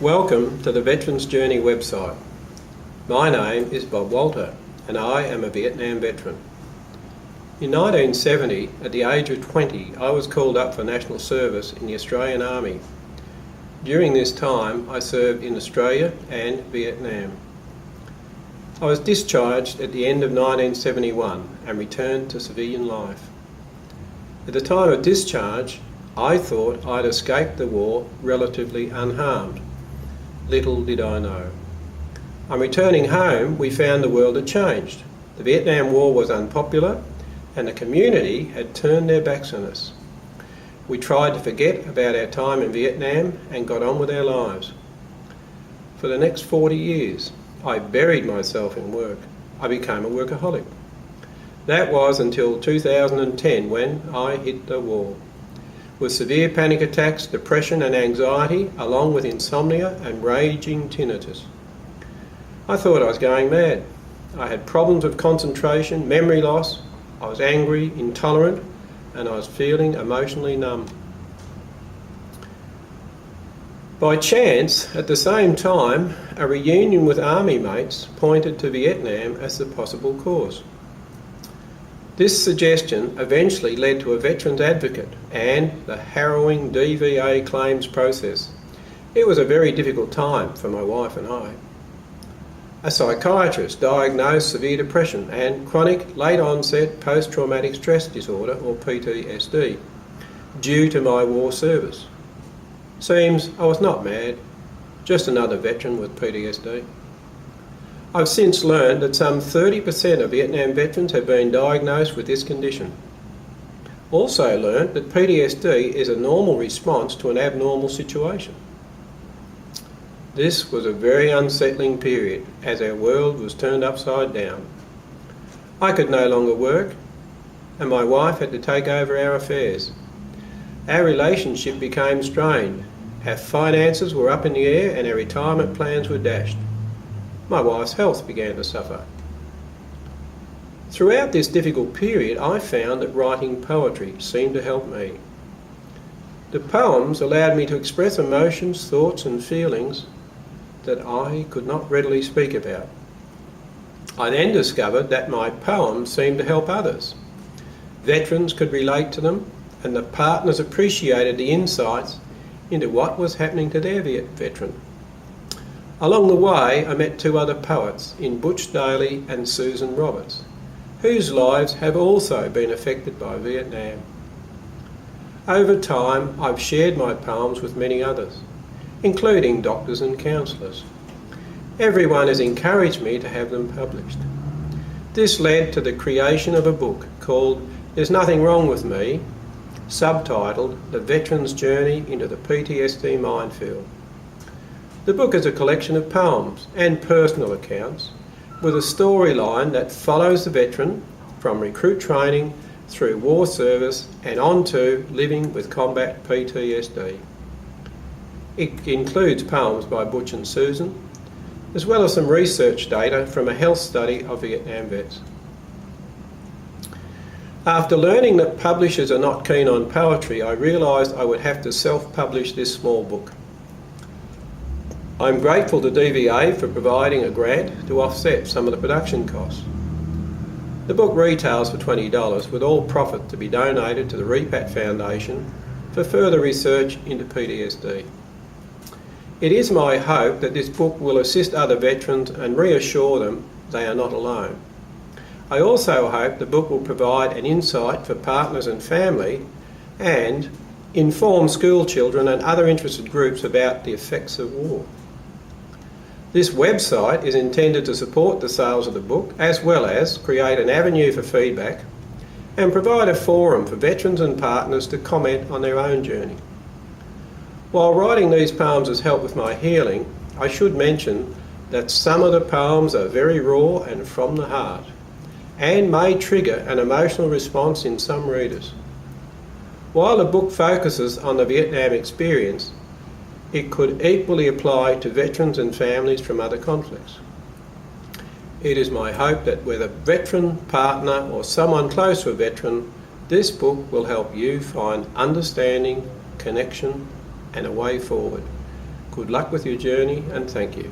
Welcome to the Veterans Journey website. My name is Bob Walter and I am a Vietnam veteran. In 1970, at the age of 20, I was called up for national service in the Australian Army. During this time, I served in Australia and Vietnam. I was discharged at the end of 1971 and returned to civilian life. At the time of discharge, I thought I'd escaped the war relatively unharmed. Little did I know. On returning home, we found the world had changed. The Vietnam War was unpopular and the community had turned their backs on us. We tried to forget about our time in Vietnam and got on with our lives. For the next 40 years, I buried myself in work. I became a workaholic. That was until 2010 when I hit the wall. With severe panic attacks, depression and anxiety, along with insomnia and raging tinnitus. I thought I was going mad. I had problems with concentration, memory loss, I was angry, intolerant, and I was feeling emotionally numb. By chance, at the same time, a reunion with army mates pointed to Vietnam as the possible cause. This suggestion eventually led to a veterans advocate and the harrowing DVA claims process. It was a very difficult time for my wife and I. A psychiatrist diagnosed severe depression and chronic late-onset post-traumatic stress disorder, or PTSD, due to my war service. Seems I was not mad, just another veteran with PTSD. I've since learned that some 30% of Vietnam veterans have been diagnosed with this condition. Also learned that PTSD is a normal response to an abnormal situation. This was a very unsettling period as our world was turned upside down. I could no longer work and my wife had to take over our affairs. Our relationship became strained. Our finances were up in the air and our retirement plans were dashed. My wife's health began to suffer. Throughout this difficult period, I found that writing poetry seemed to help me. The poems allowed me to express emotions, thoughts and feelings that I could not readily speak about. I then discovered that my poems seemed to help others. Veterans could relate to them and the partners appreciated the insights into what was happening to their veteran. Along the way, I met two other poets in Butch Daly and Susan Roberts, whose lives have also been affected by Vietnam. Over time, I've shared my poems with many others, including doctors and counsellors. Everyone has encouraged me to have them published. This led to the creation of a book called There's Nothing Wrong With Me, subtitled The Veteran's Journey into the PTSD Minefield. The book is a collection of poems and personal accounts with a storyline that follows the veteran from recruit training through war service and on to living with combat PTSD. It includes poems by Butch and Susan, as well as some research data from a health study of Vietnam vets. After learning that publishers are not keen on poetry, I realised I would have to self-publish this small book. I'm grateful to DVA for providing a grant to offset some of the production costs. The book retails for $20 with all profit to be donated to the REPAT Foundation for further research into PTSD. It is my hope that this book will assist other veterans and reassure them they are not alone. I also hope the book will provide an insight for partners and family and inform school children and other interested groups about the effects of war. This website is intended to support the sales of the book as well as create an avenue for feedback and provide a forum for veterans and partners to comment on their own journey. While writing these poems has helped with my healing, I should mention that some of the poems are very raw and from the heart and may trigger an emotional response in some readers. While the book focuses on the Vietnam experience, it could equally apply to veterans and families from other conflicts. It is my hope that whether a veteran, partner or someone close to a veteran, this book will help you find understanding, connection and a way forward. Good luck with your journey, and thank you.